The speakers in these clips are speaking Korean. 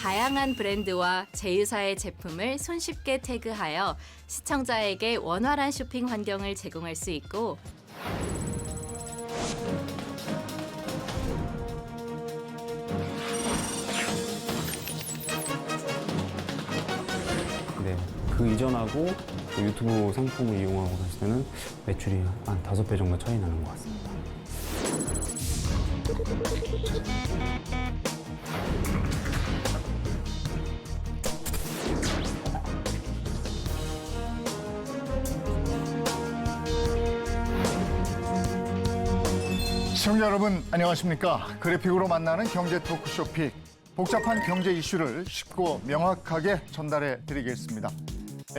다양한 브랜드와 제휴사의 제품을 손쉽게 태그하여 시청자에게 원활한 쇼핑 환경을 제공할 수 있고 네, 그 이전하고 유튜브 상품을 이용하고 했을 때는 매출이 한 5배 정도 차이 나는 것 같습니다. 시청자 여러분 안녕하십니까? 그래픽으로 만나는 경제 토크쇼 픽. 복잡한 경제 이슈를 쉽고 명확하게 전달해 드리겠습니다.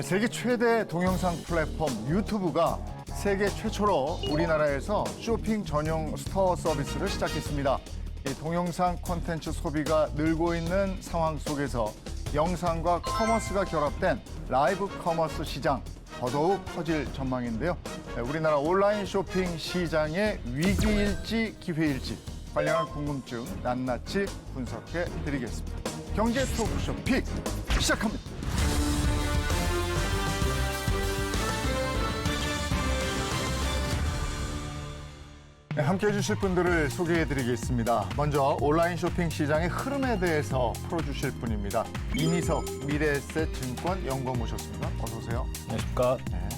세계 최대 동영상 플랫폼 유튜브가 세계 최초로 우리나라에서 쇼핑 전용 스토어 서비스를 시작했습니다. 이 동영상 콘텐츠 소비가 늘고 있는 상황 속에서 영상과 커머스가 결합된 라이브 커머스 시장 더더욱 커질 전망인데요. 우리나라 온라인 쇼핑 시장의 위기일지 기회일지 관련한 궁금증 낱낱이 분석해 드리겠습니다. 경제 토크쇼 픽 시작합니다. 네, 함께해 주실 분들을 소개해 드리겠습니다. 먼저 온라인 쇼핑 시장의 흐름에 대해서 풀어주실 분입니다. 이미석 미래에셋 증권 연구원 모셨습니다. 어서 오세요. 안녕하십니까. 네.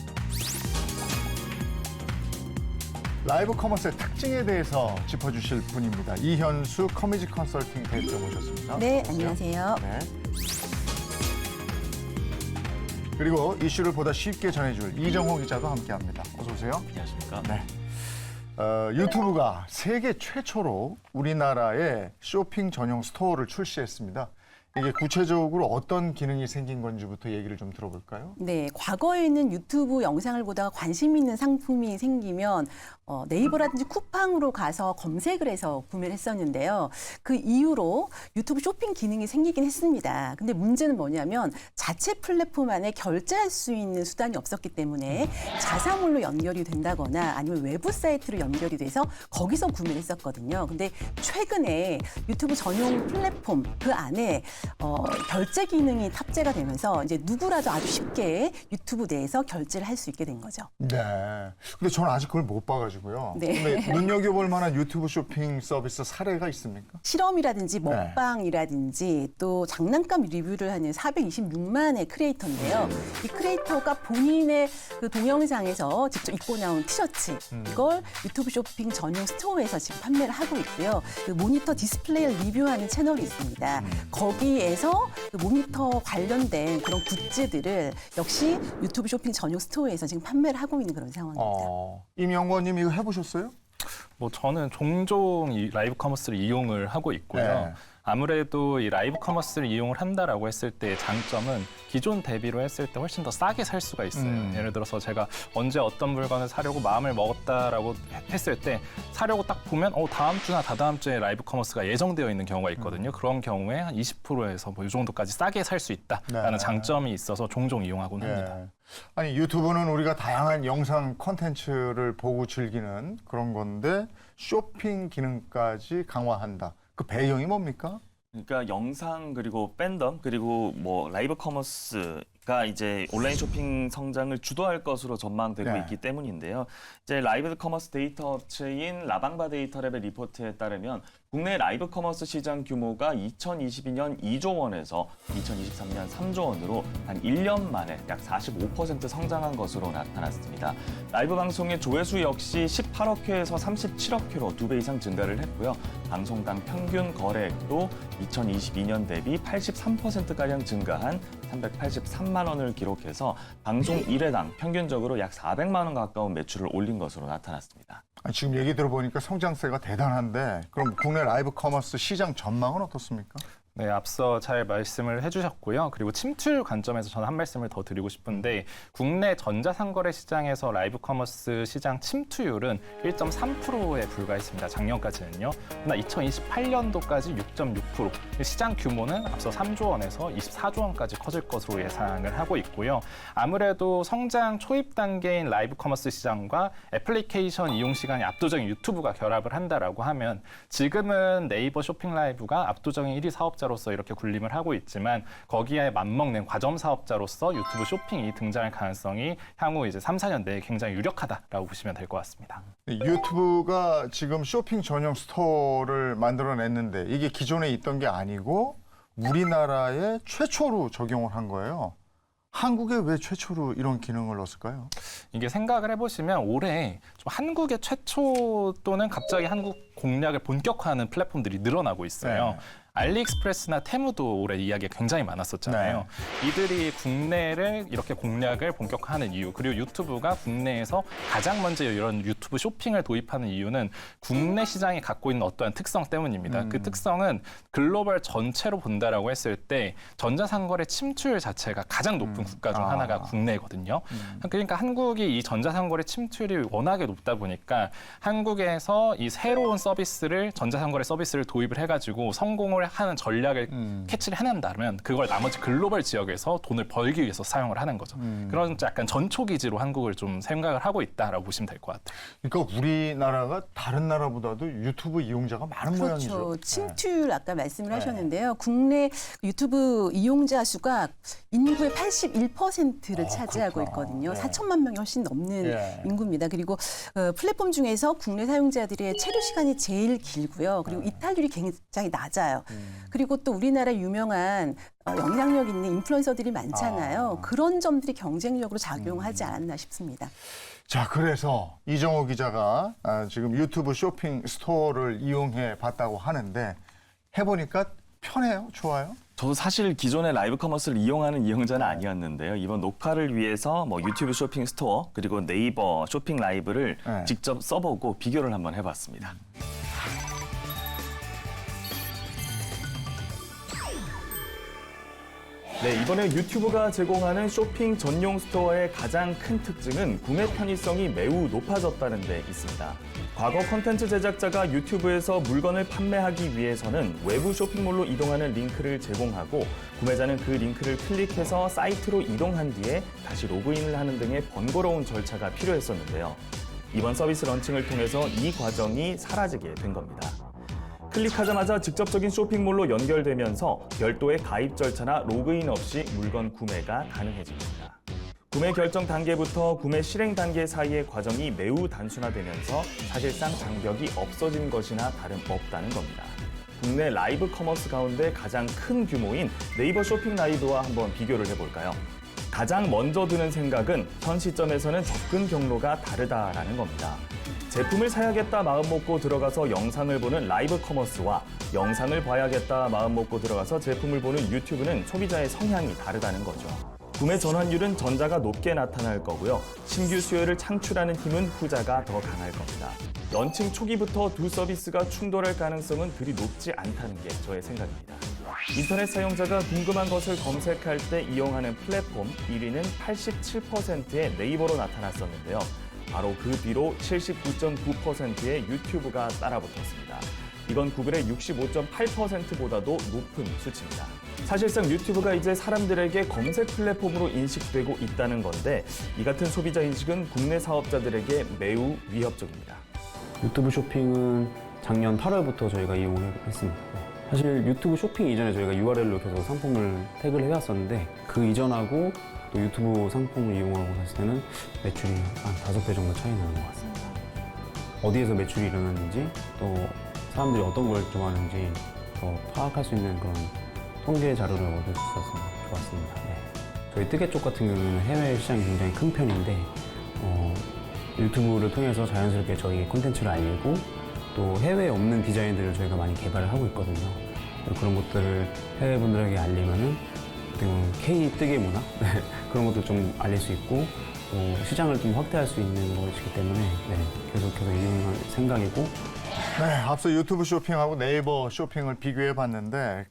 라이브 커머스의 특징에 대해서 짚어주실 분입니다. 이현수 커뮤니티 컨설팅 대표 모셨습니다. 네, 어서 오세요. 안녕하세요. 네. 그리고 이슈를 보다 쉽게 전해줄 이정호 기자도 함께합니다. 어서 오세요. 안녕하십니까. 네. 유튜브가 세계 최초로 우리나라에 쇼핑 전용 스토어를 출시했습니다. 이게 구체적으로 어떤 기능이 생긴 건지부터 얘기를 좀 들어볼까요? 네, 과거에는 유튜브 영상을 보다가 관심 있는 상품이 생기면 네이버라든지 쿠팡으로 가서 검색을 해서 구매를 했었는데요. 그 이후로 유튜브 쇼핑 기능이 생기긴 했습니다. 근데 문제는 뭐냐면 자체 플랫폼 안에 결제할 수 있는 수단이 없었기 때문에 자사몰로 연결이 된다거나 아니면 외부 사이트로 연결이 돼서 거기서 구매를 했었거든요. 근데 최근에 유튜브 전용 플랫폼 그 안에 결제 기능이 탑재가 되면서 이제 누구라도 아주 쉽게 유튜브 내에서 결제를 할 수 있게 된 거죠. 네. 근데 저는 아직 그걸 못 봐가지고요. 네. 근데 눈여겨볼 만한 유튜브 쇼핑 서비스 사례가 있습니까? 실험이라든지 먹방이라든지 또 장난감 리뷰를 하는 426만의 크리에이터인데요. 이 크리에이터가 본인의 그 동영상에서 직접 입고 나온 티셔츠 이걸 유튜브 쇼핑 전용 스토어에서 지금 판매를 하고 있고요. 그 모니터 디스플레이를 리뷰하는 채널이 있습니다. 거기에서 그 모니터 관련된 그런 굿즈들을 역시 유튜브 쇼핑 전용 스토어에서 지금 판매를 하고 있는 그런 상황입니다. 임 연구원님 이거 해보셨어요? 뭐 저는 종종 이 라이브 커머스를 이용을 하고 있고요. 네. 아무래도 이 라이브 커머스를 이용을 한다라고 했을 때 장점은 기존 대비로 했을 때 훨씬 더 싸게 살 수가 있어요. 예를 들어서 제가 언제 어떤 물건을 사려고 마음을 먹었다라고 했을 때 사려고 딱 보면 다음 주나 다다음 주에 라이브 커머스가 예정되어 있는 경우가 있거든요. 그런 경우에 한 20%에서 뭐 이 정도까지 싸게 살 수 있다라는 네. 장점이 있어서 종종 이용하곤 합니다. 네. 아니 유튜브는 우리가 다양한 영상 콘텐츠를 보고 즐기는 그런 건데 쇼핑 기능까지 강화한다. 그 배경이 뭡니까? 그러니까 영상 그리고 팬덤 그리고 뭐 라이브 커머스가 이제 온라인 쇼핑 성장을 주도할 것으로 전망되고 네. 있기 때문인데요. 이제 라이브 커머스 데이터 업체인 라방바 데이터랩의 리포트에 따르면 국내 라이브 커머스 시장 규모가 2022년 2조 원에서 2023년 3조 원으로 한 1년 만에 약 45% 성장한 것으로 나타났습니다. 라이브 방송의 조회수 역시 18억 회에서 37억 회로 2배 이상 증가를 했고요. 방송당 평균 거래액도 2022년 대비 83%가량 증가한 383만 원을 기록해서 방송 1회당 평균적으로 약 400만 원 가까운 매출을 올린 것으로 나타났습니다. 지금 얘기 들어보니까 성장세가 대단한데 그럼 국내 라이브 커머스 시장 전망은 어떻습니까? 네, 앞서 잘 말씀을 해주셨고요. 그리고 침투율 관점에서 저는 한 말씀을 더 드리고 싶은데 국내 전자상거래 시장에서 라이브 커머스 시장 침투율은 1.3%에 불과했습니다. 작년까지는요. 그러나 2028년도까지 6.6%. 시장 규모는 앞서 3조 원에서 24조 원까지 커질 것으로 예상을 하고 있고요. 아무래도 성장 초입 단계인 라이브 커머스 시장과 애플리케이션 이용 시간이 압도적인 유튜브가 결합을 한다라고 하면 지금은 네이버 쇼핑 라이브가 압도적인 1위 사업자 사업자로서 이렇게 군림을 하고 있지만 거기에 맞먹는 과점 사업자로서 유튜브 쇼핑이 등장할 가능성이 향후 이제 3, 4년 내에 굉장히 유력하다라고 보시면 될 것 같습니다. 유튜브가 지금 쇼핑 전용 스토어를 만들어냈는데 이게 기존에 있던 게 아니고 우리나라에 최초로 적용을 한 거예요. 한국에 왜 최초로 이런 기능을 넣었을까요? 이게 생각을 해보시면 올해 좀 한국의 최초 또는 갑자기 한국 공략을 본격화하는 플랫폼들이 늘어나고 있어요. 네. 알리익스프레스나 테무도 올해 이야기가 굉장히 많았었잖아요. 이들이 국내를 이렇게 공략을 본격화하는 이유, 그리고 유튜브가 국내에서 가장 먼저 이런 유튜브 쇼핑을 도입하는 이유는 국내 시장이 갖고 있는 어떠한 특성 때문입니다. 그 특성은 글로벌 전체로 본다라고 했을 때 전자상거래 침투율 자체가 가장 높은 국가 중 하나가 국내거든요. 그러니까 한국이 이 전자상거래 침투율이 워낙에 높다 보니까 한국에서 이 새로운 서비스를 전자상거래 서비스를 도입을 해가지고 성공을 하는 전략을 캐치를 해낸다면 그걸 나머지 글로벌 지역에서 돈을 벌기 위해서 사용을 하는 거죠. 그런 약간 전초 기지로 한국을 좀 생각을 하고 있다라고 보시면 될 것 같아요. 그러니까 우리나라가 다른 나라보다도 유튜브 이용자가 많은 모양이죠. 그렇죠. 침투율 아까 말씀을 하셨는데요. 국내 유튜브 이용자 수가 인구의 81%를 차지하고 그렇구나. 있거든요. 네. 4천만 명이 훨씬 넘는 예. 인구입니다. 그리고 플랫폼 중에서 국내 사용자들의 체류 시간이 제일 길고요. 그리고 이탈률이 굉장히 낮아요. 그리고 또 우리나라 유명한 영향력 있는 인플루언서들이 많잖아요. 그런 점들이 경쟁력으로 작용하지 않았나 싶습니다. 자, 그래서 이정호 기자가 지금 유튜브 쇼핑 스토어를 이용해 봤다고 하는데 해보니까 편해요? 좋아요? 저도 사실 기존의 라이브 커머스를 이용하는 이용자는 아니었는데요. 이번 녹화를 위해서 뭐 유튜브 쇼핑 스토어 그리고 네이버 쇼핑 라이브를 네. 직접 써보고 비교를 한번 해봤습니다. 네, 이번에 유튜브가 제공하는 쇼핑 전용 스토어의 가장 큰 특징은 구매 편의성이 매우 높아졌다는 데 있습니다. 과거 콘텐츠 제작자가 유튜브에서 물건을 판매하기 위해서는 외부 쇼핑몰로 이동하는 링크를 제공하고 구매자는 그 링크를 클릭해서 사이트로 이동한 뒤에 다시 로그인을 하는 등의 번거로운 절차가 필요했었는데요. 이번 서비스 런칭을 통해서 이 과정이 사라지게 된 겁니다. 클릭하자마자 직접적인 쇼핑몰로 연결되면서 별도의 가입 절차나 로그인 없이 물건 구매가 가능해집니다. 구매 결정 단계부터 구매 실행 단계 사이의 과정이 매우 단순화되면서 사실상 장벽이 없어진 것이나 다름없다는 겁니다. 국내 라이브 커머스 가운데 가장 큰 규모인 네이버 쇼핑 라이브와 한번 비교를 해볼까요? 가장 먼저 드는 생각은 현 시점에서는 접근 경로가 다르다라는 겁니다. 제품을 사야겠다 마음먹고 들어가서 영상을 보는 라이브 커머스와 영상을 봐야겠다 마음먹고 들어가서 제품을 보는 유튜브는 소비자의 성향이 다르다는 거죠. 구매 전환율은 전자가 높게 나타날 거고요. 신규 수요를 창출하는 힘은 후자가 더 강할 겁니다. 런칭 초기부터 두 서비스가 충돌할 가능성은 그리 높지 않다는 게 저의 생각입니다. 인터넷 사용자가 궁금한 것을 검색할 때 이용하는 플랫폼 1위는 87%의 네이버로 나타났었는데요. 바로 그 뒤로 79.9%의 유튜브가 따라붙었습니다. 이건 구글의 65.8%보다도 높은 수치입니다. 사실상 유튜브가 이제 사람들에게 검색 플랫폼으로 인식되고 있다는 건데 이 같은 소비자 인식은 국내 사업자들에게 매우 위협적입니다. 유튜브 쇼핑은 작년 8월부터 저희가 이용을 했습니다. 사실 유튜브 쇼핑 이전에 저희가 URL로 계속 상품을 태그를 해왔었는데 그 이전하고 또 유튜브 상품을 이용하고 했을 때는 매출이 한 5배 정도 차이 나는 것 같습니다. 어디에서 매출이 일어났는지 또 사람들이 어떤 걸 좋아하는지 더 파악할 수 있는 그런 통계 자료를 얻을 수 있어서 좋았습니다. 네. 저희 뜨개 쪽 같은 경우는 해외 시장이 굉장히 큰 편인데 유튜브를 통해서 자연스럽게 저희 콘텐츠를 알리고 또 해외에 없는 디자인들을 저희가 많이 개발을 하고 있거든요. 그런 것들을 해외 분들에게 알리면은 K 뜨개 문화 그런 것도 좀 알릴 수 있고 또 시장을 좀 확대할 수 있는 것이기 때문에 계속해서 이용할 생각이고. 네, 앞서 유튜브 쇼핑하고 네이버 쇼핑을 비교해 봤는데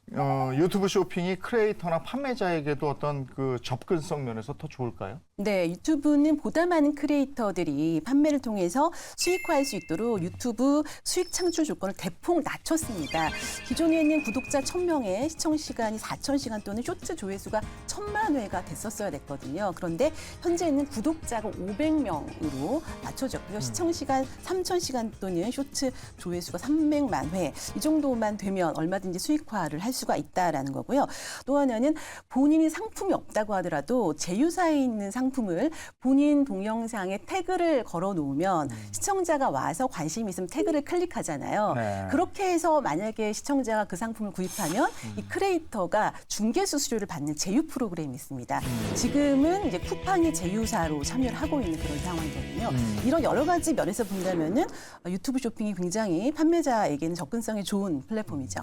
유튜브 쇼핑이 크리에이터나 판매자에게도 어떤 그 접근성 면에서 더 좋을까요? 네, 유튜브는 보다 많은 크리에이터들이 판매를 통해서 수익화할 수 있도록 유튜브 수익 창출 조건을 대폭 낮췄습니다. 기존에는 구독자 1,000명에 시청 시간이 4,000시간 또는 쇼트 조회수가 1,000만 회가 됐었어야 됐거든요. 그런데 현재는 구독자가 500명으로 낮춰졌고요. 시청 시간 3,000시간 또는 쇼트 조회수가 300만 회. 이 정도만 되면 얼마든지 수익화를 할 수가 있다라는 거고요. 또 하나는 본인이 상품이 없다고 하더라도 제휴사에 있는 상품을 본인 동영상에 태그를 걸어 놓으면 시청자가 와서 관심이 있으면 태그를 클릭하잖아요. 네. 그렇게 해서 만약에 시청자가 그 상품을 구입하면 이 크리에이터가 중개 수수료를 받는 제휴 프로그램이 있습니다. 지금은 이제 쿠팡이 제휴사로 참여를 하고 있는 그런 상황이거든요. 이런 여러 가지 면에서 본다면은 유튜브 쇼핑이 굉장히 판매자에게는 접근성이 좋은 플랫폼이죠.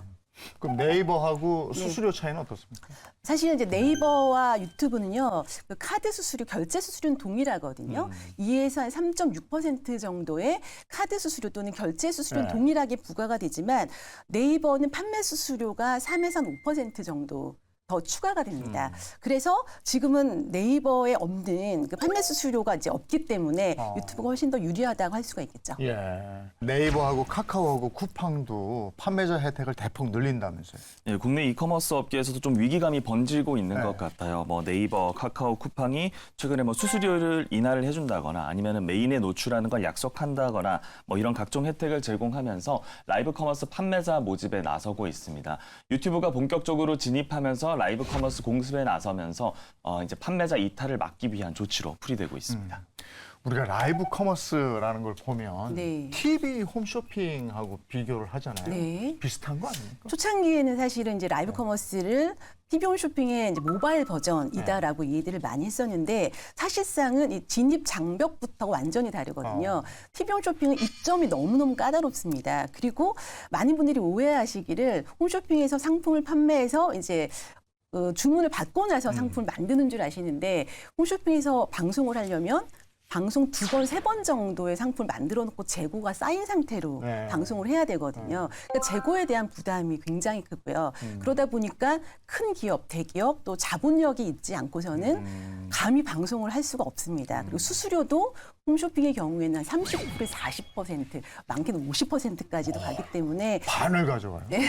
그럼 네이버하고 네. 수수료 차이는 어떻습니까? 사실 이제 네이버와 유튜브는요, 그 카드 수수료, 결제 수수료는 동일하거든요. 2에서 한 3.6% 정도의 카드 수수료 또는 결제 수수료는 네. 동일하게 부과가 되지만 네이버는 판매 수수료가 3에서 한 5% 정도 더 추가가 됩니다. 그래서 지금은 네이버에 없는 그 판매 수수료가 이제 없기 때문에 유튜브가 훨씬 더 유리하다고 할 수가 있겠죠. 예. 네이버하고 카카오하고 쿠팡도 판매자 혜택을 대폭 늘린다면서요. 예, 국내 이커머스 업계에서도 좀 위기감이 번지고 있는 네. 것 같아요. 뭐 네이버, 카카오, 쿠팡이 최근에 뭐 수수료를 인하를 해준다거나 아니면은 메인에 노출하는 걸 약속한다거나 뭐 이런 각종 혜택을 제공하면서 라이브 커머스 판매자 모집에 나서고 있습니다. 유튜브가 본격적으로 진입하면서 라이브 커머스 공습에 나서면서 이제 판매자 이탈을 막기 위한 조치로 풀이되고 있습니다. 우리가 라이브 커머스라는 걸 보면 네. TV 홈쇼핑하고 비교를 하잖아요. 네. 비슷한 거 아닙니까? 초창기에는 사실은 이제 라이브 커머스를 TV 홈쇼핑의 이제 모바일 버전이다라고 이해들을 많이 했었는데 사실상은 이 진입 장벽부터 완전히 다르거든요. TV 홈쇼핑은 입점이 너무너무 까다롭습니다. 그리고 많은 분들이 오해하시기를 홈쇼핑에서 상품을 판매해서 이제 주문을 받고 나서 상품을 만드는 줄 아시는데 홈쇼핑에서 방송을 하려면 방송 2번, 3번 정도의 상품을 만들어 놓고 재고가 쌓인 상태로 네. 방송을 해야 되거든요. 그러니까 재고에 대한 부담이 굉장히 크고요. 그러다 보니까 큰 기업, 대기업 또 자본력이 있지 않고서는 감히 방송을 할 수가 없습니다. 그리고 수수료도 홈쇼핑의 경우에는 한 30%에서 40%, 많게는 50%까지도 가기 때문에 반을 가져가요. 네,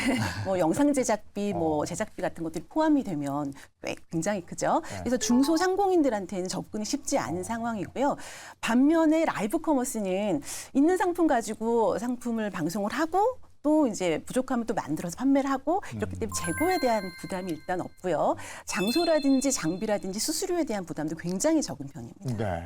뭐 영상 제작비, 뭐 제작비 같은 것들이 포함이 되면 꽤 굉장히 크죠. 그래서 중소상공인들한테는 접근이 쉽지 않은 상황이고요. 반면에 라이브 커머스는 있는 상품 가지고 상품을 방송을 하고 또 이제 부족하면 또 만들어서 판매를 하고 이렇기 때문에 재고에 대한 부담이 일단 없고요. 장소라든지 장비라든지 수수료에 대한 부담도 굉장히 적은 편입니다. 네.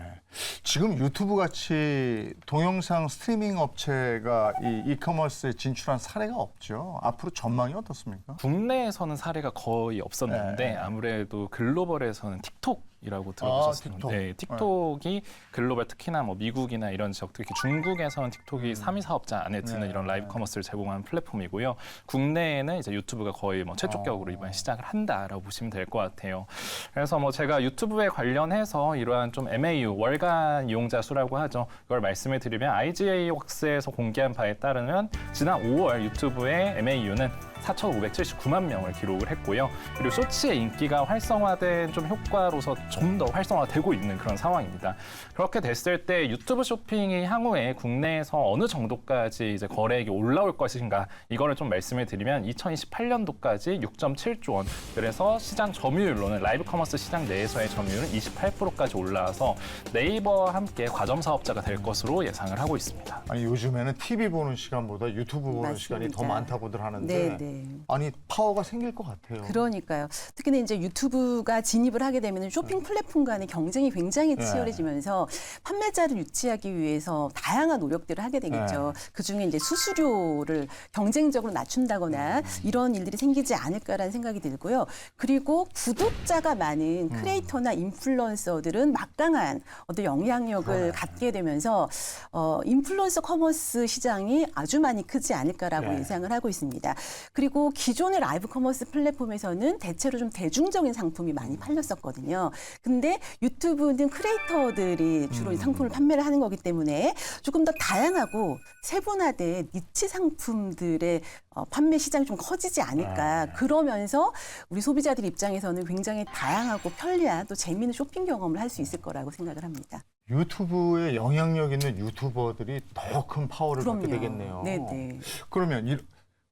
지금 유튜브 같이 동영상 스트리밍 업체가 이 이커머스에 진출한 사례가 없죠. 앞으로 전망이 어떻습니까? 국내에서는 사례가 거의 없었는데 네. 아무래도 글로벌에서는 틱톡이라고 들어보셨어요? 틱톡. 네, 틱톡이 글로벌 특히나 뭐 미국이나 이런 지역, 특히 중국에서는 틱톡이 3위 사업자 안에 드는 네. 이런 라이브 커머스를 제공하는 플랫폼이고요. 국내에는 이제 유튜브가 거의 뭐 최초격으로 이번에 시작을 한다라고 보시면 될 것 같아요. 그래서 뭐 제가 유튜브에 관련해서 이러한 좀 MAU 월간 이용자 수라고 하죠. 이걸 말씀을 드리면 IGA 웍스에서 공개한 바에 따르면 지난 5월 유튜브의 MAU는 4,579만 명을 기록을 했고요. 그리고 쇼츠의 인기가 활성화된 좀 효과로서 좀 더 활성화되고 있는 그런 상황입니다. 그렇게 됐을 때 유튜브 쇼핑이 향후에 국내에서 어느 정도까지 이제 거래액이 올라올 것인가 이거를 좀 말씀을 드리면 2028년도까지 6.7조 원. 그래서 시장 점유율로는 라이브 커머스 시장 내에서의 점유율은 28%까지 올라와서 네이버와 함께 과점 사업자가 될 것으로 예상을 하고 있습니다. 아니 요즘에는 TV 보는 시간보다 유튜브 보는 맞습니다. 시간이 더 많다고들 하는데 네. 아니 파워가 생길 것 같아요. 그러니까요. 특히나 이제 유튜브가 진입을 하게 되면 쇼핑 플랫폼 간의 경쟁이 굉장히 네. 치열해지면서 판매자를 유치하기 위해서 다양한 노력들을 하게 되겠죠. 그중에 이제 수수료를 경쟁적으로 낮춘다거나 이런 일들이 생기지 않을까라는 생각이 들고요. 그리고 구독자가 많은 크리에이터나 인플루언서들은 막강한 어떤 영향력을 갖게 되면서 인플루언서 커머스 시장이 아주 많이 크지 않을까라고 네. 예상을 하고 있습니다. 그리고 기존의 라이브 커머스 플랫폼에서는 대체로 좀 대중적인 상품이 많이 팔렸었거든요. 근데 유튜브는 크리에이터들이 주로 이 상품을 판매를 하는 거기 때문에 조금 더 다양하고 세분화된 니치 상품들의 판매 시장이 좀 커지지 않을까. 그러면서 우리 소비자들 입장에서는 굉장히 다양하고 편리한 또 재미있는 쇼핑 경험을 할 수 있을 거라고 생각을 합니다. 유튜브에 영향력 있는 유튜버들이 더 큰 파워를 갖게 되겠네요. 네네. 그러면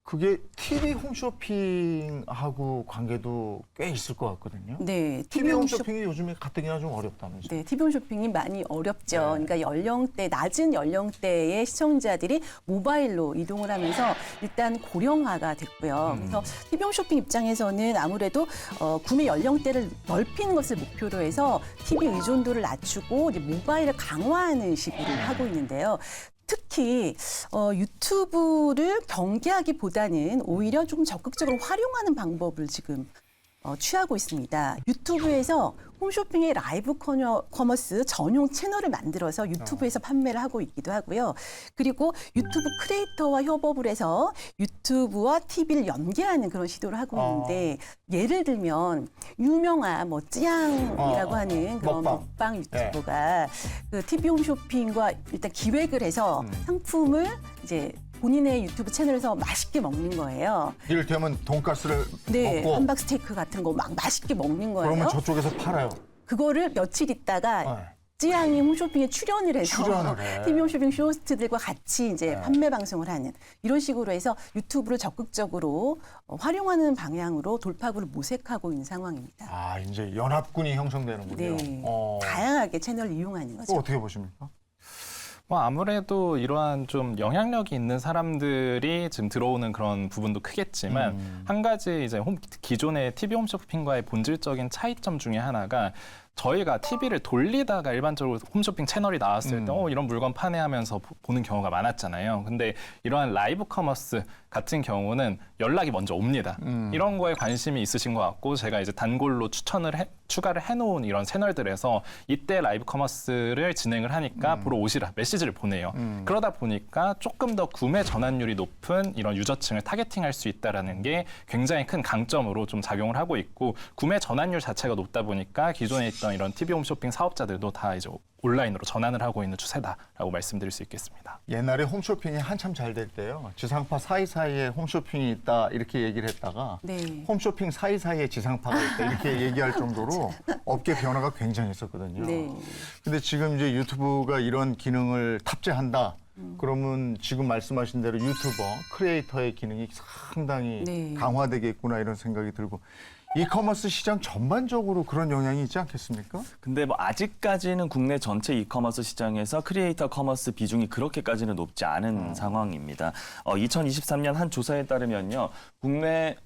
그게 TV 홈쇼핑하고 관계도 꽤 있을 것 같거든요. 네. TV 홈쇼핑이 요즘에 가뜩이나 좀 어렵다면서요? 네, TV 홈쇼핑이 많이 어렵죠. 그러니까 낮은 연령대의 시청자들이 모바일로 이동을 하면서 일단 고령화가 됐고요. 그래서 TV 홈쇼핑 입장에서는 아무래도 구매 연령대를 넓히는 것을 목표로 해서 TV 의존도를 낮추고 이제 모바일을 강화하는 시도를 하고 있는데요. 특히 유튜브를 경계하기보다는 오히려 좀 적극적으로 활용하는 방법을 지금 취하고 있습니다. 유튜브에서 홈쇼핑의 라이브 커머스 전용 채널을 만들어서 유튜브에서 판매를 하고 있기도 하고요. 그리고 유튜브 크리에이터와 협업을 해서 유튜브와 TV를 연계하는 그런 시도를 하고 있는데 예를 들면 유명한 찌양이라고 하는 그런 먹방 유튜버가 그 TV 홈쇼핑과 일단 기획을 해서 상품을 이제 본인의 유튜브 채널에서 맛있게 먹는 거예요. 이를테면 돈가스를 네, 먹고 함박 스테이크 같은 거 막 맛있게 먹는 거예요. 그러면 저쪽에서 팔아요. 그거를 며칠 있다가 찌양이 홈쇼핑에 출연을 해서 TV 홈쇼핑 쇼호스트들과 같이 이제 판매 방송을 하는 이런 식으로 해서 유튜브를 적극적으로 활용하는 방향으로 돌파구를 모색하고 있는 상황입니다. 아, 이제 연합군이 형성되는군요. 네, 다양하게 채널을 이용하는 거죠. 그거 어떻게 보십니까? 아무래도 이러한 좀 영향력이 있는 사람들이 지금 들어오는 그런 부분도 크겠지만 한 가지 이제 기존의 TV 홈쇼핑과의 본질적인 차이점 중에 하나가 저희가 TV를 돌리다가 일반적으로 홈쇼핑 채널이 나왔을 때 이런 물건 파네 하면서 보는 경우가 많았잖아요. 근데 이러한 라이브 커머스 같은 경우는 연락이 먼저 옵니다. 이런 거에 관심이 있으신 것 같고 제가 이제 단골로 추가를 해놓은 이런 채널들에서 이때 라이브 커머스를 진행을 하니까 보러 오시라 메시지를 보내요. 그러다 보니까 조금 더 구매 전환율이 높은 이런 유저층을 타겟팅할 수 있다는 게 굉장히 큰 강점으로 좀 작용을 하고 있고 구매 전환율 자체가 높다 보니까 기존에 있던 이런 TV 홈쇼핑 사업자들도 다 이제 온라인으로 전환을 하고 있는 추세다라고 말씀드릴 수 있겠습니다. 옛날에 홈쇼핑이 한참 잘 될 때요. 지상파 사이사이에 홈쇼핑이 있다 이렇게 얘기를 했다가 홈쇼핑 사이사이에 지상파가 있다 이렇게 얘기할 정도로 업계 변화가 굉장했었거든요. 근데 지금 이제 유튜브가 이런 기능을 탑재한다. 그러면 지금 말씀하신 대로 유튜버, 크리에이터의 기능이 상당히 강화되겠구나 이런 생각이 들고 이커머스 시장 전반적으로 그런 영향이 있지 않겠습니까? 근데 아직까지는 국내 전체 이커머스 시장에서 크리에이터 커머스 비중이 그렇게까지는 높지 않은 상황입니다. 2023년 한 조사에 따르면요. 국내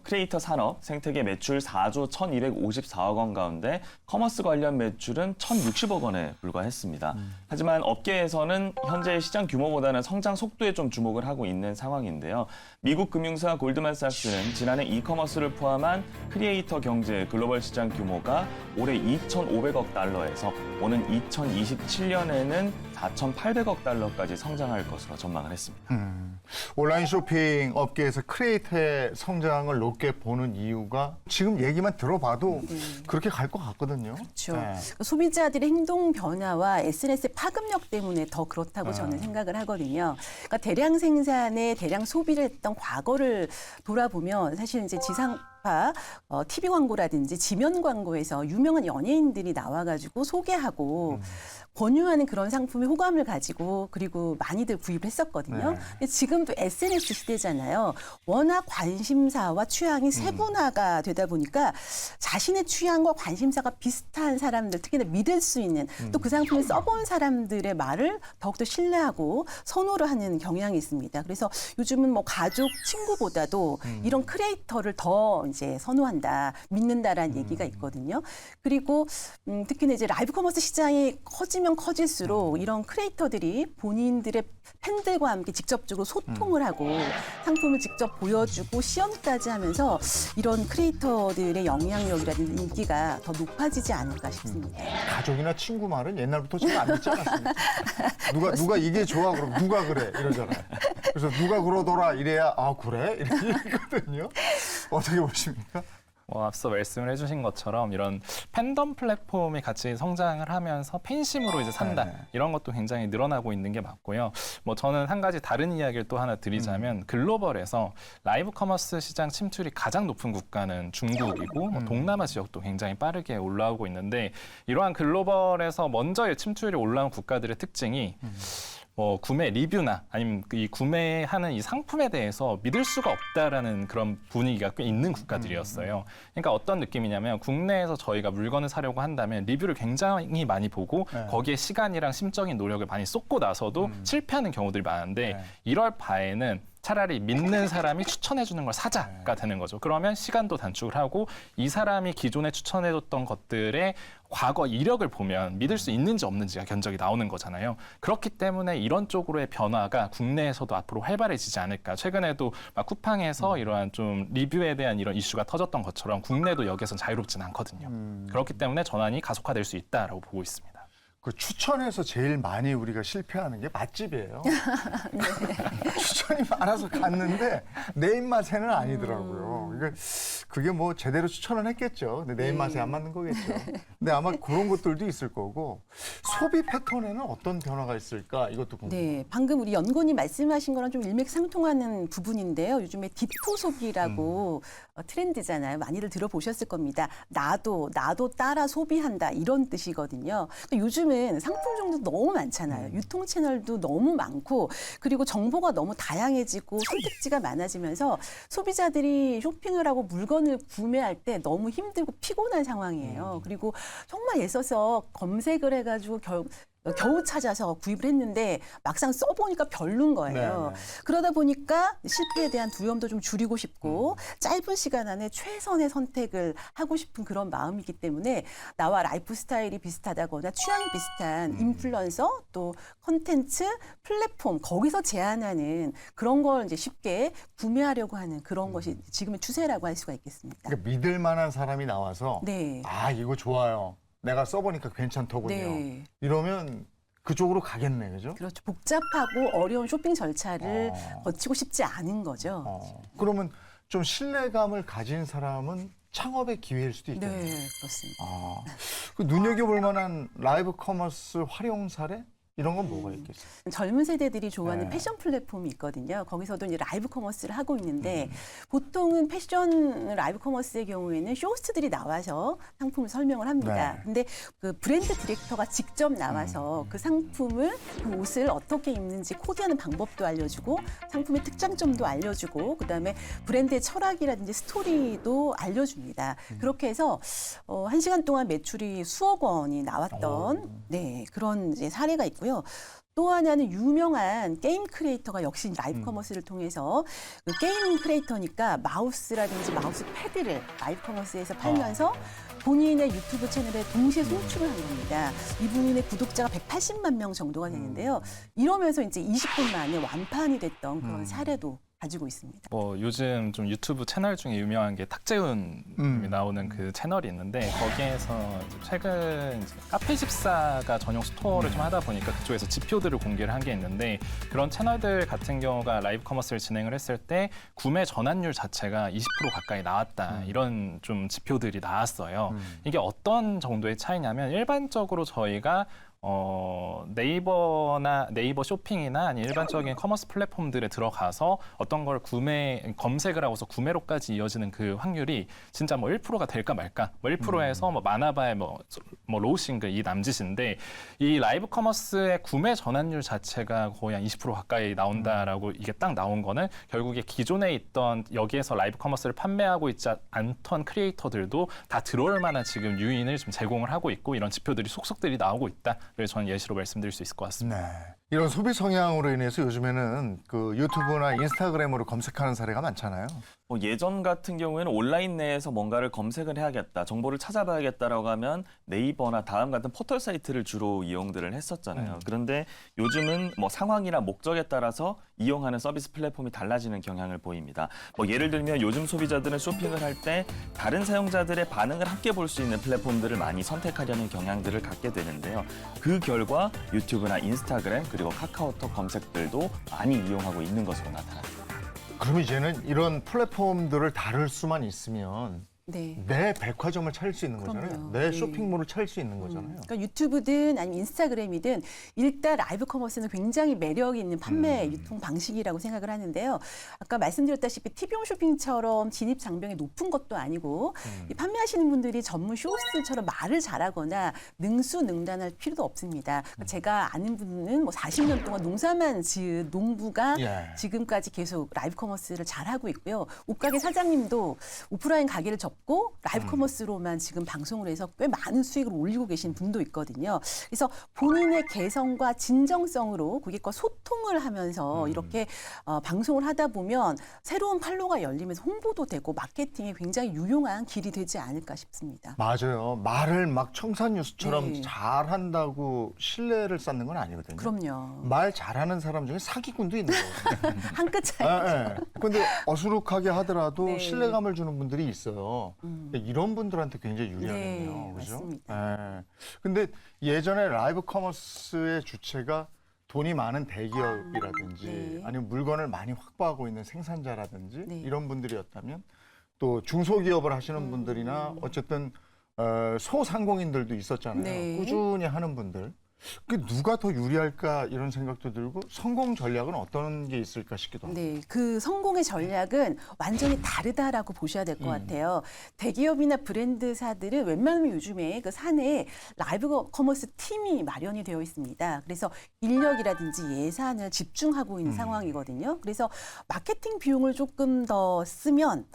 크리에이터 산업 생태계 매출 4조 1,254억 원 가운데 커머스 관련 매출은 1,060억 원에 불과했습니다. 하지만 업계에서는 현재 시장 규모보다는 성장 속도에 좀 주목을 하고 있는 상황인데요. 미국 금융사 골드만삭스는 지난해 이커머스를 포함한 크리에이터 경제 글로벌 시장 규모가 올해 2,500억 달러에서 오는 2027년에는 4,800억 달러까지 성장할 것으로 전망을 했습니다. 온라인 쇼핑 업계에서 크리에이터의 성장을 높게 보는 이유가 지금 얘기만 들어봐도 그렇게 갈 것 같거든요. 그렇죠. 소비자들의 행동 변화와 SNS의 파급력 때문에 더 그렇다고 저는 생각을 하거든요. 그러니까 대량 생산에 대량 소비를 했던 과거를 돌아보면 사실 이제 지상파 TV 광고라든지 지면 광고에서 유명한 연예인들이 나와가지고 소개하고 권유하는 그런 상품의 호감을 가지고 그리고 많이들 구입을 했었거든요. 근데 지금도 SNS 시대잖아요. 워낙 관심사와 취향이 세분화가 되다 보니까 자신의 취향과 관심사가 비슷한 사람들, 특히나 믿을 수 있는 또 그 상품을 써본 사람들의 말을 더욱더 신뢰하고 선호를 하는 경향이 있습니다. 그래서 요즘은 가족, 친구보다도 이런 크리에이터를 더 이제 선호한다, 믿는다라는 얘기가 있거든요. 그리고 특히나 이제 라이브 커머스 시장이 커지면 커질수록 이런 크리에이터들이 본인들의 팬들과 함께 직접적으로 소통을 하고 상품을 직접 보여주고 시연까지 하면서 이런 크리에이터들의 영향력이라든지 인기가 더 높아지지 않을까 싶습니다. 가족이나 친구 말은 옛날부터 잘 안 듣지 않았습니까? 누가 이게 좋아 그러면 누가 그래 이러잖아요. 그래서 누가 그러더라 이래야 아 그래? 이렇게 얘기거든요. 어떻게 보십니까? 앞서 말씀을 해주신 것처럼 이런 팬덤 플랫폼이 같이 성장을 하면서 팬심으로 이제 산다 네네. 이런 것도 굉장히 늘어나고 있는 게 맞고요. 저는 한 가지 다른 이야기를 또 하나 드리자면 글로벌에서 라이브 커머스 시장 침투율이 가장 높은 국가는 중국이고 동남아 지역도 굉장히 빠르게 올라오고 있는데 이러한 글로벌에서 먼저 침투율이 올라온 국가들의 특징이 구매 리뷰나 아니면 이 구매하는 이 상품에 대해서 믿을 수가 없다라는 그런 분위기가 꽤 있는 국가들이었어요. 그러니까 어떤 느낌이냐면 국내에서 저희가 물건을 사려고 한다면 리뷰를 굉장히 많이 보고 네. 거기에 시간이랑 심적인 노력을 많이 쏟고 나서도 실패하는 경우들이 많은데 네. 이럴 바에는 차라리 믿는 사람이 추천해주는 걸 사자가 되는 거죠. 그러면 시간도 단축을 하고 이 사람이 기존에 추천해줬던 것들의 과거 이력을 보면 믿을 수 있는지 없는지가 견적이 나오는 거잖아요. 그렇기 때문에 이런 쪽으로의 변화가 국내에서도 앞으로 활발해지지 않을까. 최근에도 막 쿠팡에서 이러한 좀 리뷰에 대한 이런 이슈가 터졌던 것처럼 국내도 여기에선 자유롭지는 않거든요. 그렇기 때문에 전환이 가속화될 수 있다라고 보고 있습니다. 그 추천에서 제일 많이 우리가 실패하는 게 맛집이에요. 추천이 많아서 갔는데 내 입맛에는 아니더라고요. 그게 뭐 제대로 추천을 했겠죠. 근데 내 입맛에 안 맞는 거겠죠. 근데 아마 그런 것들도 있을 거고 소비 패턴에는 어떤 변화가 있을까 이것도 궁금해요. 네, 방금 우리 연구원이 말씀하신 거랑 좀 일맥상통하는 부분인데요. 요즘에 디토 소비라고 트렌드잖아요. 많이들 들어보셨을 겁니다. 나도 따라 소비한다 이런 뜻이거든요. 요즘은 상품 종류도 너무 많잖아요. 유통 채널도 너무 많고 그리고 정보가 너무 다양해지고 선택지가 많아지면서 소비자들이 쇼핑을 하고 물건을 구매할 때 너무 힘들고 피곤한 상황이에요. 그리고 정말 애써서 검색을 해가지고 겨우 찾아서 구입을 했는데 막상 써보니까 별론 거예요. 네. 그러다 보니까 실패에 대한 두려움도 좀 줄이고 싶고 짧은 시간 안에 최선의 선택을 하고 싶은 그런 마음이기 때문에 나와 라이프 스타일이 비슷하다거나 취향이 비슷한 인플루언서 또 콘텐츠 플랫폼 거기서 제안하는 그런 걸 이제 쉽게 구매하려고 하는 그런 것이 지금의 추세라고 할 수가 있겠습니다. 그러니까 믿을 만한 사람이 나와서 네. 이거 좋아요. 내가 써보니까 괜찮더군요. 네. 이러면 그쪽으로 가겠네, 그죠? 그렇죠. 복잡하고 어려운 쇼핑 절차를 거치고 싶지 않은 거죠. 그러면 좀 신뢰감을 가진 사람은 창업의 기회일 수도 있겠네요. 네, 그렇습니다. 그 눈여겨볼 만한 라이브 커머스 활용 사례? 이런 건 뭐가 있겠어요? 젊은 세대들이 좋아하는 네. 패션 플랫폼이 있거든요. 거기서도 이제 라이브 커머스를 하고 있는데 보통은 패션 라이브 커머스의 경우에는 쇼호스트들이 나와서 상품을 설명을 합니다. 네. 근데 그 브랜드 디렉터가 직접 나와서 그 상품을 그 옷을 어떻게 입는지 코디하는 방법도 알려주고 상품의 특장점도 알려주고 그다음에 브랜드의 철학이라든지 스토리도 알려줍니다. 그렇게 해서 1시간 동안 매출이 수억 원이 나왔던 네, 그런 이제 사례가 있고요. 또 하나는 유명한 게임 크리에이터가 역시 라이브 커머스를 통해서 그 게임 크리에이터니까 마우스라든지 마우스 패드를 라이브 커머스에서 팔면서 본인의 유튜브 채널에 동시에 송출을 한 겁니다. 이분의 구독자가 180만 명 정도가 되는데요. 이러면서 이제 20분 만에 완판이 됐던 그런 사례도 가지고 있습니다. 요즘 좀 유튜브 채널 중에 유명한 게 탁재훈님이 나오는 그 채널이 있는데 거기에서 최근 이제 카페14가 전용 스토어를 좀 하다 보니까 그쪽에서 지표들을 공개를 한 게 있는데 그런 채널들 같은 경우가 라이브 커머스를 진행을 했을 때 구매 전환율 자체가 20% 가까이 나왔다 이런 좀 지표들이 나왔어요. 이게 어떤 정도의 차이냐면 일반적으로 저희가 네이버 쇼핑이나 아니 일반적인 커머스 플랫폼들에 들어가서 어떤 걸 검색을 하고서 구매로까지 이어지는 그 확률이 진짜 1%가 될까 말까 1%에서 많아봐야 로우 싱글 이 남짓인데 이 라이브 커머스의 구매 전환율 자체가 거의 한 20% 가까이 나온다라고 이게 딱 나온 거는 결국에 기존에 있던 여기에서 라이브 커머스를 판매하고 있지 않던 크리에이터들도 다 들어올 만한 지금 유인을 좀 제공을 하고 있고 이런 지표들이 속속들이 나오고 있다. 그래서 저는 예시로 말씀드릴 수 있을 것 같습니다. 네. 이런 소비 성향으로 인해서 요즘에는 그 유튜브나 인스타그램으로 검색하는 사례가 많잖아요. 예전 같은 경우에는 온라인 내에서 뭔가를 검색을 해야겠다, 정보를 찾아봐야겠다라고 하면 네이버나 다음 같은 포털 사이트를 주로 이용들을 했었잖아요. 그런데 요즘은 상황이나 목적에 따라서 이용하는 서비스 플랫폼이 달라지는 경향을 보입니다. 예를 들면 요즘 소비자들은 쇼핑을 할 때 다른 사용자들의 반응을 함께 볼 수 있는 플랫폼들을 많이 선택하려는 경향들을 갖게 되는데요. 그 결과 유튜브나 인스타그램 그리고 카카오톡 검색들도 많이 이용하고 있는 것으로 나타납니다. 그럼 이제는 이런 플랫폼들을 다룰 수만 있으면 네. 내 백화점을 차릴 수 있는 그럼요. 거잖아요. 내 네. 쇼핑몰을 차릴 수 있는 거잖아요. 그러니까 유튜브든 아니면 인스타그램이든 일단 라이브 커머스는 굉장히 매력이 있는 판매 유통 방식이라고 생각을 하는데요. 아까 말씀드렸다시피 TV홈 쇼핑처럼 진입 장벽이 높은 것도 아니고 이 판매하시는 분들이 전문 쇼호스트처럼 말을 잘하거나 능수능란할 필요도 없습니다. 그러니까 제가 아는 분은 뭐 40년 동안 농사만 지은 농부가 예. 지금까지 계속 라이브 커머스를 잘하고 있고요. 옷가게 사장님도 오프라인 가게를 접고 라이브 커머스로만 지금 방송을 해서 꽤 많은 수익을 올리고 계신 분도 있거든요. 그래서 본인의 개성과 진정성으로 고객과 소통을 하면서 이렇게 방송을 하다 보면 새로운 판로가 열리면서 홍보도 되고 마케팅에 굉장히 유용한 길이 되지 않을까 싶습니다. 맞아요. 말을 막 청산유수처럼 네. 잘한다고 신뢰를 쌓는 건 아니거든요. 그럼요. 말 잘하는 사람 중에 사기꾼도 있는 거거든요. 한 끗 차이. 근데 어수룩하게 하더라도 네. 신뢰감을 주는 분들이 있어요. 이런 분들한테 굉장히 유리하겠네요. 네, 그죠? 맞습니다. 예. 근데 예전에 라이브 커머스의 주체가 돈이 많은 대기업이라든지 네. 아니면 물건을 많이 확보하고 있는 생산자라든지 네. 이런 분들이었다면 또 중소기업을 하시는 분들이나 어쨌든 소상공인들도 있었잖아요. 네. 꾸준히 하는 분들. 그 누가 더 유리할까 이런 생각도 들고 성공 전략은 어떤 게 있을까 싶기도 하고. 네, 그 성공의 전략은 완전히 다르다라고 보셔야 될 것 같아요. 대기업이나 브랜드사들은 웬만하면 요즘에 그 사내에 라이브 커머스 팀이 마련이 되어 있습니다. 그래서 인력이라든지 예산을 집중하고 있는 상황이거든요. 그래서 마케팅 비용을 조금 더 쓰면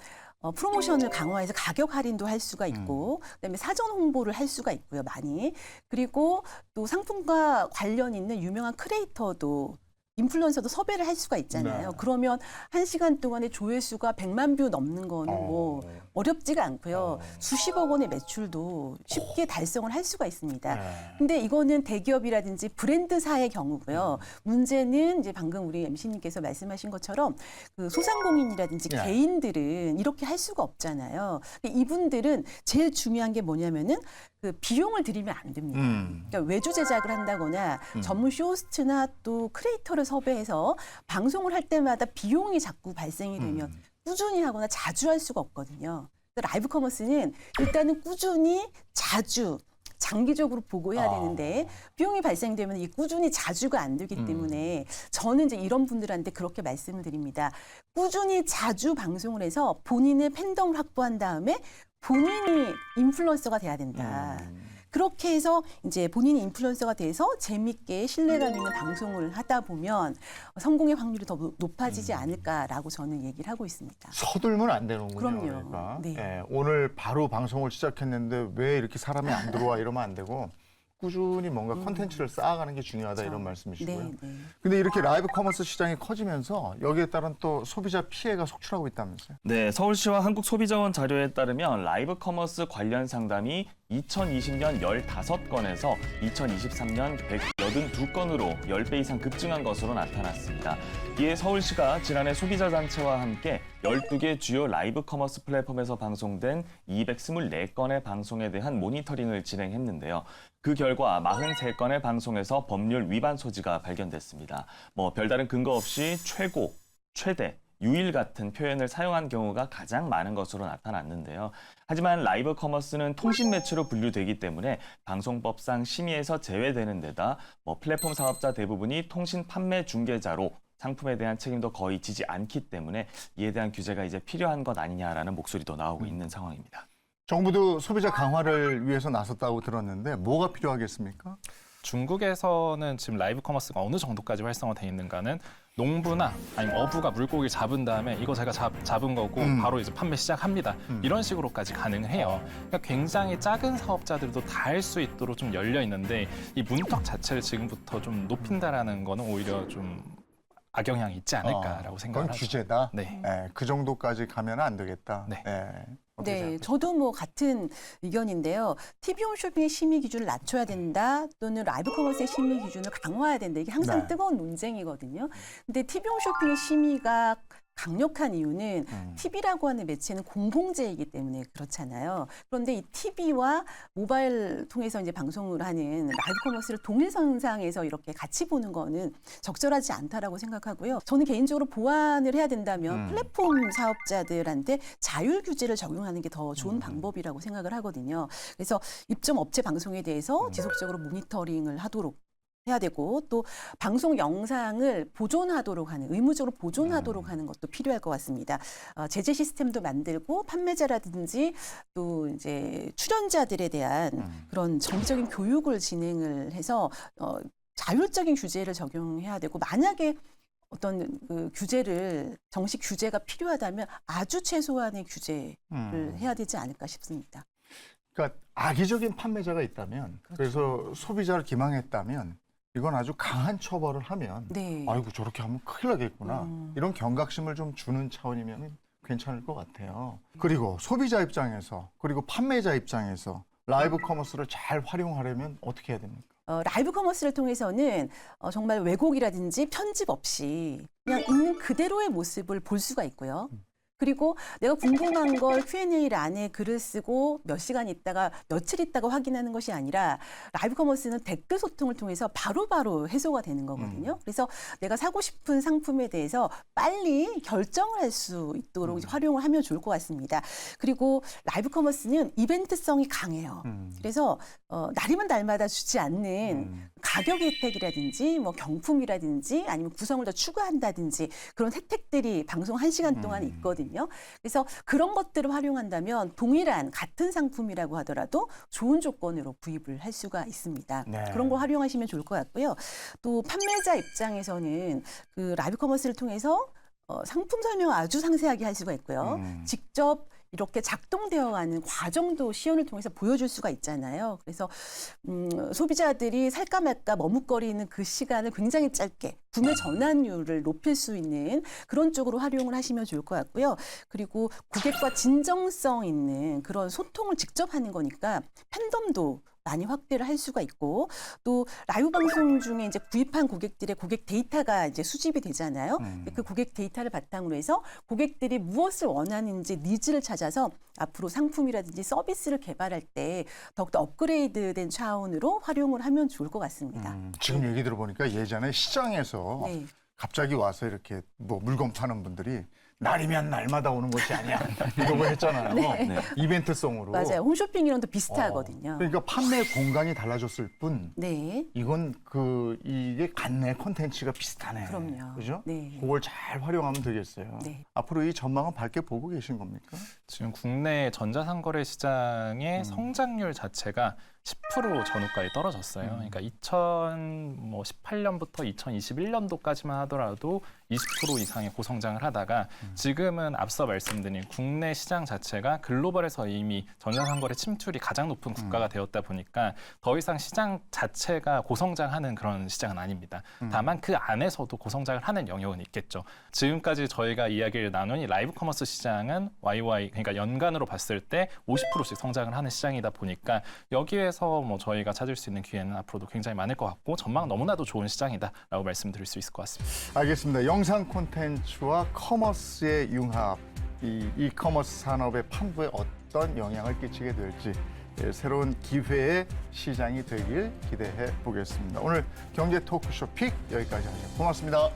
프로모션을 강화해서 가격 할인도 할 수가 있고, 그다음에 사전 홍보를 할 수가 있고요, 많이. 그리고 또 상품과 관련 있는 유명한 크리에이터도 인플루언서도 섭외를 할 수가 있잖아요. 네. 그러면 1시간 동안에 조회수가 100만 뷰 넘는 거는 뭐 어렵지가 않고요. 수십억 원의 매출도 쉽게 달성을 할 수가 있습니다. 네. 근데 이거는 대기업이라든지 브랜드사의 경우고요. 문제는 이제 방금 우리 MC님께서 말씀하신 것처럼 그 소상공인이라든지 네. 개인들은 이렇게 할 수가 없잖아요. 이분들은 제일 중요한 게 뭐냐면은 그 비용을 들이면 안 됩니다. 그러니까 외주 제작을 한다거나 전문 쇼호스트나 또 크리에이터를 섭외해서 방송을 할 때마다 비용이 자꾸 발생이 되면 꾸준히 하거나 자주 할 수가 없거든요. 라이브 커머스는 일단은 꾸준히 자주 장기적으로 보고해야 되는데 비용이 발생되면 이 꾸준히 자주가 안 되기 때문에 저는 이제 이런 분들한테 그렇게 말씀을 드립니다. 꾸준히 자주 방송을 해서 본인의 팬덤을 확보한 다음에 본인이 인플루언서가 돼야 된다. 그렇게 해서 이제 본인이 인플루언서가 돼서 재밌게 신뢰감 있는 방송을 하다 보면 성공의 확률이 더 높아지지 않을까라고 저는 얘기를 하고 있습니다. 서둘면 안 되는군요. 그럼요. 그러니까. 네. 예, 오늘 바로 방송을 시작했는데 왜 이렇게 사람이 안 들어와 이러면 안 되고 꾸준히 뭔가 콘텐츠를 쌓아가는 게 중요하다 이런 말씀이시고요. 네, 네. 근데 이렇게 라이브 커머스 시장이 커지면서 여기에 따른 또 소비자 피해가 속출하고 있다면서요? 네, 서울시와 한국소비자원 자료에 따르면 라이브 커머스 관련 상담이 2020년 15건에서 2023년 182건으로 10배 이상 급증한 것으로 나타났습니다. 이에 서울시가 지난해 소비자단체와 함께 12개 주요 라이브 커머스 플랫폼에서 방송된 224건의 방송에 대한 모니터링을 진행했는데요. 그 결과 43건의 방송에서 법률 위반 소지가 발견됐습니다. 별다른 근거 없이 최고, 최대, 유일 같은 표현을 사용한 경우가 가장 많은 것으로 나타났는데요. 하지만 라이브 커머스는 통신 매체로 분류되기 때문에 방송법상 심의에서 제외되는 데다 플랫폼 사업자 대부분이 통신 판매 중개자로 상품에 대한 책임도 거의 지지 않기 때문에 이에 대한 규제가 이제 필요한 것 아니냐라는 목소리도 나오고 있는 상황입니다. 정부도 소비자 강화를 위해서 나섰다고 들었는데 뭐가 필요하겠습니까? 중국에서는 지금 라이브 커머스가 어느 정도까지 활성화되어 있는가는 농부나 아니면 어부가 물고기를 잡은 다음에 이거 제가 잡은 거고 바로 이제 판매 시작합니다. 이런 식으로까지 가능해요. 그러니까 굉장히 작은 사업자들도 다 할 수 있도록 좀 열려 있는데 이 문턱 자체를 지금부터 좀 높인다라는 거는 오히려 좀 악영향이 있지 않을까라고 생각을 그건 하죠. 규제다. 네. 예, 그 정도까지 가면 안 되겠다. 네. 예, 어떻게 네, 생각하세요? 저도 뭐 같은 의견인데요. TV홈 쇼핑의 심의 기준을 낮춰야 된다, 또는 라이브 커머스의 심의 기준을 강화해야 된다. 이게 항상 네. 뜨거운 논쟁이거든요. 근데 TV홈 쇼핑의 심의가 강력한 이유는 TV라고 하는 매체는 공공재이기 때문에 그렇잖아요. 그런데 이 TV와 모바일 통해서 이제 방송을 하는 라이브 커머스를 동일선상에서 이렇게 같이 보는 거는 적절하지 않다라고 생각하고요. 저는 개인적으로 보완을 해야 된다면 플랫폼 사업자들한테 자율 규제를 적용하는 게 더 좋은 방법이라고 생각을 하거든요. 그래서 입점 업체 방송에 대해서 지속적으로 모니터링을 하도록 해야 되고 또 방송 영상을 보존하도록 하는 의무적으로 보존하도록 하는 것도 필요할 것 같습니다. 제재 시스템도 만들고 판매자라든지 또 이제 출연자들에 대한 그런 정기적인 교육을 진행을 해서 자율적인 규제를 적용해야 되고 만약에 어떤 그 규제를 정식 규제가 필요하다면 아주 최소한의 규제를 해야 되지 않을까 싶습니다. 그러니까 악의적인 판매자가 있다면 그래서 소비자를 기망했다면 이건 아주 강한 처벌을 하면 네. 아이고 저렇게 하면 큰일 나겠구나. 이런 경각심을 좀 주는 차원이면 괜찮을 것 같아요. 그리고 소비자 입장에서 그리고 판매자 입장에서 라이브 커머스를 잘 활용하려면 어떻게 해야 됩니까? 라이브 커머스를 통해서는 정말 왜곡이라든지 편집 없이 그냥 있는 그대로의 모습을 볼 수가 있고요. 그리고 내가 궁금한 걸 Q&A란에 글을 쓰고 몇 시간 있다가 며칠 있다가 확인하는 것이 아니라 라이브 커머스는 댓글 소통을 통해서 바로바로 해소가 되는 거거든요. 그래서 내가 사고 싶은 상품에 대해서 빨리 결정을 할 수 있도록 활용을 하면 좋을 것 같습니다. 그리고 라이브 커머스는 이벤트성이 강해요. 그래서 날이면 날마다 주지 않는 가격 혜택이라든지 뭐 경품이라든지 아니면 구성을 더 추가한다든지 그런 혜택들이 방송 1시간 동안 있거든요. 그래서 그런 것들을 활용한다면 동일한 같은 상품이라고 하더라도 좋은 조건으로 구입을 할 수가 있습니다. 네. 그런 거 활용하시면 좋을 것 같고요. 또 판매자 입장에서는 그 라이브 커머스를 통해서 상품 설명을 아주 상세하게 할 수가 있고요. 직접 이렇게 작동되어가는 과정도 시연을 통해서 보여줄 수가 있잖아요. 그래서 소비자들이 살까 말까 머뭇거리는 그 시간을 굉장히 짧게 구매 전환율을 높일 수 있는 그런 쪽으로 활용을 하시면 좋을 것 같고요. 그리고 고객과 진정성 있는 그런 소통을 직접 하는 거니까 팬덤도 많이 확대를 할 수가 있고 또 라이브 방송 중에 이제 구입한 고객들의 고객 데이터가 이제 수집이 되잖아요. 그 고객 데이터를 바탕으로 해서 고객들이 무엇을 원하는지 니즈를 찾아서 앞으로 상품이라든지 서비스를 개발할 때 더욱더 업그레이드된 차원으로 활용을 하면 좋을 것 같습니다. 지금 얘기 들어보니까 예전에 시장에서 네. 갑자기 와서 이렇게 뭐 물건 파는 분들이 날이면 날마다 오는 것이 아니야. 이런 거 했잖아요. 네. 이벤트성으로. 맞아요. 홈쇼핑이랑도 비슷하거든요. 그러니까 판매 공간이 달라졌을 뿐 네. 이건 이게 같네. 콘텐츠가 비슷하네. 그럼요. 그죠? 네. 그걸 잘 활용하면 되겠어요. 네. 앞으로 이 전망은 밝게 보고 계신 겁니까? 지금 국내 전자상거래 시장의 성장률 자체가 10% 전후까지 떨어졌어요. 그러니까 2018년부터 2021년도까지만 하더라도 20% 이상의 고성장을 하다가 지금은 앞서 말씀드린 국내 시장 자체가 글로벌에서 이미 전자상거래 침투율이 가장 높은 국가가 되었다 보니까 더 이상 시장 자체가 고성장하는 그런 시장은 아닙니다. 다만 그 안에서도 고성장을 하는 영역은 있겠죠. 지금까지 저희가 이야기를 나눈 이 라이브 커머스 시장은 YY 그러니까 연간으로 봤을 때 50%씩 성장을 하는 시장이다 보니까 여기에서 뭐 저희가 찾을 수 있는 기회는 앞으로도 굉장히 많을 것 같고 전망 너무나도 좋은 시장이다라고 말씀드릴 수 있을 것 같습니다. 알겠습니다. 영상 콘텐츠와 커머스의 융합, 이 이커머스 산업의 판부에 어떤 영향을 끼치게 될지 새로운 기회의 시장이 되길 기대해 보겠습니다. 오늘 경제 토크쇼 픽 여기까지 하죠. 고맙습니다.